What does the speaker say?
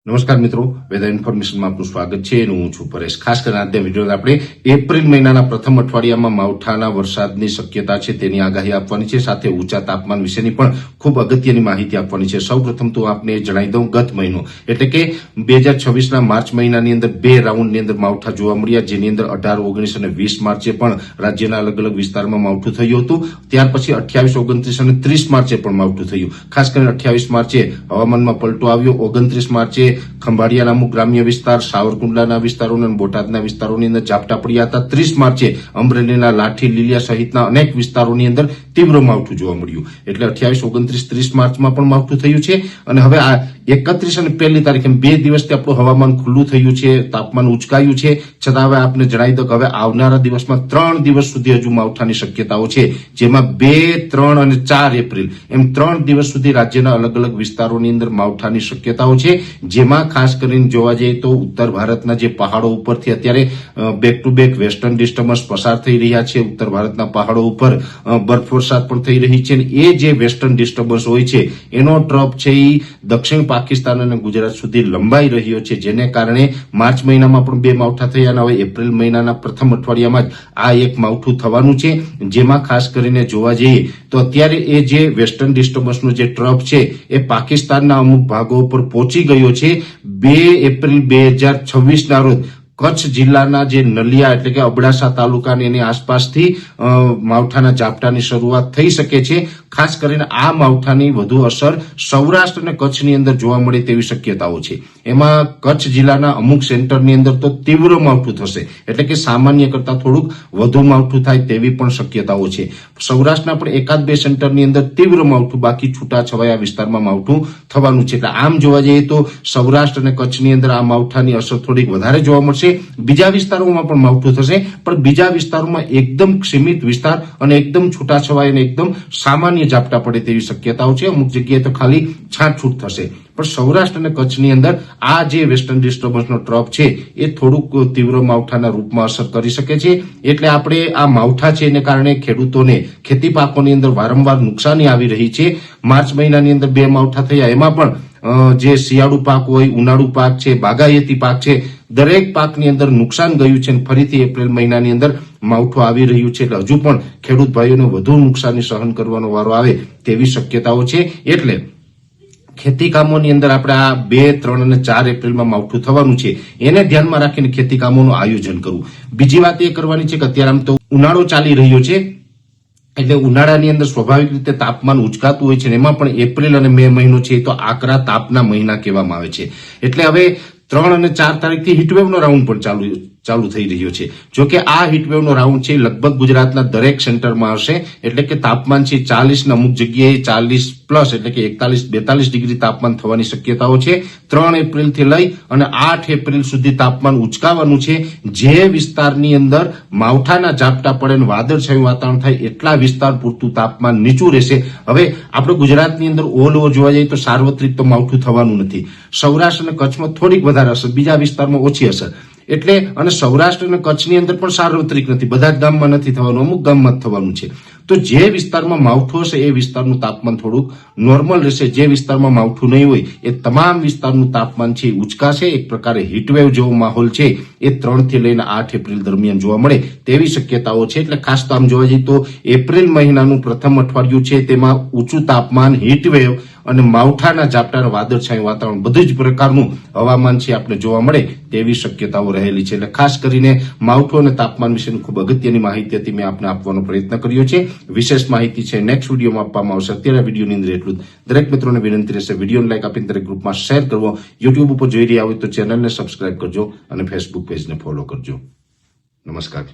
નમસ્કાર મિત્રો, વેધર ઇન્ફોર્મેશનમાં આપનું સ્વાગત છે અને હું છું પરેશ। ખાસ કરીને આજના વિડીયોમાં આપણે એપ્રિલ મહિનાના પ્રથમ અઠવાડિયામાં માવઠાના વરસાદની શક્યતા છે તેની આગાહી આપવાની છે, સાથે ઊંચા તાપમાન વિશેની પણ ખૂબ અગત્યની માહિતી આપવાની છે। સૌપ્રથમ તો આપને જણાવી દઉં, ગત મહિનો એટલે કે 2026ના માર્ચ મહિનાની અંદર બે રાઉન્ડની અંદર માવઠા જોવા મળ્યા, જેની અંદર 18, 19 અને 20 માર્ચે પણ રાજ્યના અલગ અલગ વિસ્તારમાં માવઠું થયું હતું। ત્યાર પછી 28, 29 અને 30 માર્ચે પણ માવઠું થયું। ખાસ કરીને 28 માર્ચે હવામાનમાં પલટો આવ્યો। 29 માર્ચે ખંભાળિયાના અમુક ગ્રામ્ય વિસ્તાર, સાવરકુંડલાના વિસ્તારો અને બોટાદના વિસ્તારોની અંદર ઝાપટા પડ્યા હતા। 30 માર્ચે અમરેલીના લાઠી, લીલિયા સહિતના અનેક વિસ્તારોની અંદર તીવ્ર માવઠું જોવા મળ્યું। એટલે 28, 29, 30 માર્ચમાં પણ માવઠું થયું છે અને હવે આ 31 અને 1લી તારીખે બે દિવસથી આપણું હવામાન ખુલ્લું થયું છે, તાપમાન ઉચકાયું છે। છતાં હવે આપને જણાવી દઉં કે હવે આવનારા દિવસમાં 3 દિવસ સુધી હજુ માવઠાની શક્યતાઓ છે, જેમાં 2, 3 અને 4 એપ્રિલ એમ 3 દિવસ સુધી રાજ્યના અલગ અલગ વિસ્તારોની અંદર માવઠાની શક્યતાઓ છે। જેમાં ખાસ કરીને જોવા જઈએ તો ઉત્તર ભારતના જે પહાડો ઉપરથી અત્યારે back to back western disturbance પસાર થઈ રહ્યા છે। ઉત્તર ભારતના પહાડો ઉપર બરફવર્ષા પણ થઈ રહી છે અને એ જે વેસ્ટર્ન ડિસ્ટર્બન્સ હોય છે એનો ટ્રફ છે એ દક્ષિણ પાકિસ્તાન અને ગુજરાત સુધી લંબાઈ રહ્યો છે, જેને કારણે માર્ચ મહિનામાં પણ બે માવઠા થયા અને હવે એપ્રિલ મહિનાના પ્રથમ અઠવાડિયામાં જ આ એક માવઠું થવાનું છે। જેમાં ખાસ કરીને જોવા જઈએ તો અત્યારે એ જે વેસ્ટર્ન ડિસ્ટર્બન્સનો જે ટ્રફ છે એ પાકિસ્તાનના અમુક ભાગો ઉપર પહોંચી ગયો છે। 2 એપ્રિલ 2026ના રોજ કચ્છ જિલ્લાના જે નલિયા એટલે કે અબડાસા તાલુકાની એની આસપાસથી માવઠાના ઝાપટાની શરૂઆત થઈ શકે છે। ખાસ કરીને આ માવઠાની વધુ અસર સૌરાષ્ટ્ર અને કચ્છની અંદર જોવા મળે તેવી શક્યતાઓ છે। એમાં કચ્છ જિલ્લાના અમુક સેન્ટરની અંદર તો તીવ્ર માવઠું થશે, એટલે કે સામાન્ય કરતા થોડુંક વધુ માવઠું થાય તેવી પણ શક્યતાઓ છે। સૌરાષ્ટ્રના પણ એકાદ બે સેન્ટરની અંદર તીવ્ર માવઠું, બાકી છૂટાછવાયા વિસ્તારમાં માવઠું થવાનું છે। એટલે આમ જોવા જઈએ તો સૌરાષ્ટ્ર અને કચ્છની અંદર આ માવઠાની અસર થોડીક વધારે જોવા મળશે। બીજા વિસ્તારોમાં પણ માવઠું થશે, પણ બીજા વિસ્તારોમાં એકદમ સીમિત વિસ્તાર અને એકદમ છૂટાછવાયા અને એકદમ સામાન્ય ઝાપટા પડે તેવી શક્યતાઓ છે। અમુક જગ્યાએ તો ખાલી છાંટછૂટ થશે, પણ સૌરાષ્ટ્ર અને કચ્છની અંદર આ જે વેસ્ટર્ન ડિસ્ટર્બન્સનો ટ્રફ છે એ થોડુંક તીવ્ર માવઠાના રૂપમાં અસર કરી શકે છે। એટલે આપણે આ માવઠા છે એને કારણે ખેડૂતોને ખેતી પાકોની અંદર વારંવાર નુકસાની આવી રહી છે। માર્ચ મહિનાની અંદર બે માવઠા થયા, એમાં પણ જે શિયાળુ પાક હોય, ઉનાળુ પાક છે, બાગાયતી પાક છે, દરેક પાકની અંદર નુકસાન ગયું છે અને ફરીથી એપ્રિલ મહિનાની અંદર માવઠું આવી રહ્યું છે। એટલે હજુ પણ ખેડૂત ભાઈઓને વધુ નુકસાની સહન કરવાનો વારો આવે તેવી શક્યતાઓ છે। એટલે ખેતી કામોની અંદર આપણે આ 2, 3 અને 4 એપ્રિલમાં માવઠું થવાનું છે, એને ધ્યાનમાં રાખીને ખેતી કામોનું આયોજન કરવું। બીજી વાત એ કરવાની છે કે અત્યારે આમ તો ઉનાળો ચાલી રહ્યો છે, એટલે ઉનાળાની અંદર સ્વાભાવિક રીતે તાપમાન ઉચકાતું હોય છે, એમાં પણ એપ્રિલ અને મે મહિનો છે તો આકરા તાપના મહિના કહેવામાં આવે છે। એટલે હવે 3 અને 4 તારીખથી હીટવેવનો રાઉન્ડ પણ ચાલુ થઈ રહ્યો છે। જો કે આ હીટવેવનો રાઉન્ડ છે લગભગ ગુજરાતના દરેક સેન્ટરમાં હશે, એટલે કે તાપમાન છે 40 અમુક જગ્યાએ 40 પ્લસ એટલે કે 41-42 ડિગ્રી તાપમાન થવાની શક્યતાઓ છે। 3 એપ્રિલથી લઈ અને 8 એપ્રિલ સુધી તાપમાન ઉચકાવાનું છે। જે વિસ્તારની અંદર માવઠાના ઝાપટા પડે અને વાદળછાયું વાતાવરણ થાય એટલા વિસ્તાર પૂરતું તાપમાન નીચું રહેશે। હવે આપણે ગુજરાતની અંદર ઓલ ઓવર જોવા જઈએ તો સાર્વત્રિક તો માવઠું થવાનું નથી। સૌરાષ્ટ્ર અને કચ્છમાં થોડીક વધારે અસર, બીજા વિસ્તારમાં ઓછી અસર। એટલે અને સૌરાષ્ટ્ર અને કચ્છની અંદર પણ સાર્વત્રિક નથી, બધા જ ગામમાં નથી થવાનું, અમુક ગામમાં જ થવાનું છે। તો જે વિસ્તારમાં માવઠું હશે એ વિસ્તારનું તાપમાન થોડુંક નોર્મલ રહેશે। જે વિસ્તારમાં માવઠું નહીં હોય એ તમામ વિસ્તારનું તાપમાન છે ઉચકાશે। એક પ્રકારે હીટવેવ જેવો માહોલ છે એ 3 થી લઈને 8 એપ્રિલ દરમિયાન જોવા મળે તેવી શક્યતાઓ છે। એટલે ખાસ તો આમ જોવા જઈએ તો એપ્રિલ મહિનાનું પ્રથમ અઠવાડિયું છે તેમાં ઊંચું તાપમાન, હીટવેવ અને માવઠાના ઝાપટા, વાદળછાયું વાતાવરણ, બધું જ પ્રકારનું હવામાન છે આપણે જોવા મળે તેવી શક્યતાઓ રહેલી છે। એટલે ખાસ કરીને માવઠું અને તાપમાન વિશેની ખૂબ અગત્યની માહિતી હતી, મેં આપને આપવાનો પ્રયત્ન કર્યો છે। વિશેષ માહિતી છે નેક્સ્ટ વિડીયોમાં આપવામાં આવશે। અત્યારે વિડીયોની અંદર એટલું જ। દરેક મિત્રોને વિનંતી રહેશે વિડીયોને લાઈક આપીને દરેક ગ્રુપમાં શેર કરવો। યુટ્યુબ ઉપર જોઈ રહ્યા હોય તો ચેનલને સબસ્ક્રાઇબ કરજો અને ફેસબુક પેજને ફોલો કરજો। નમસ્કાર।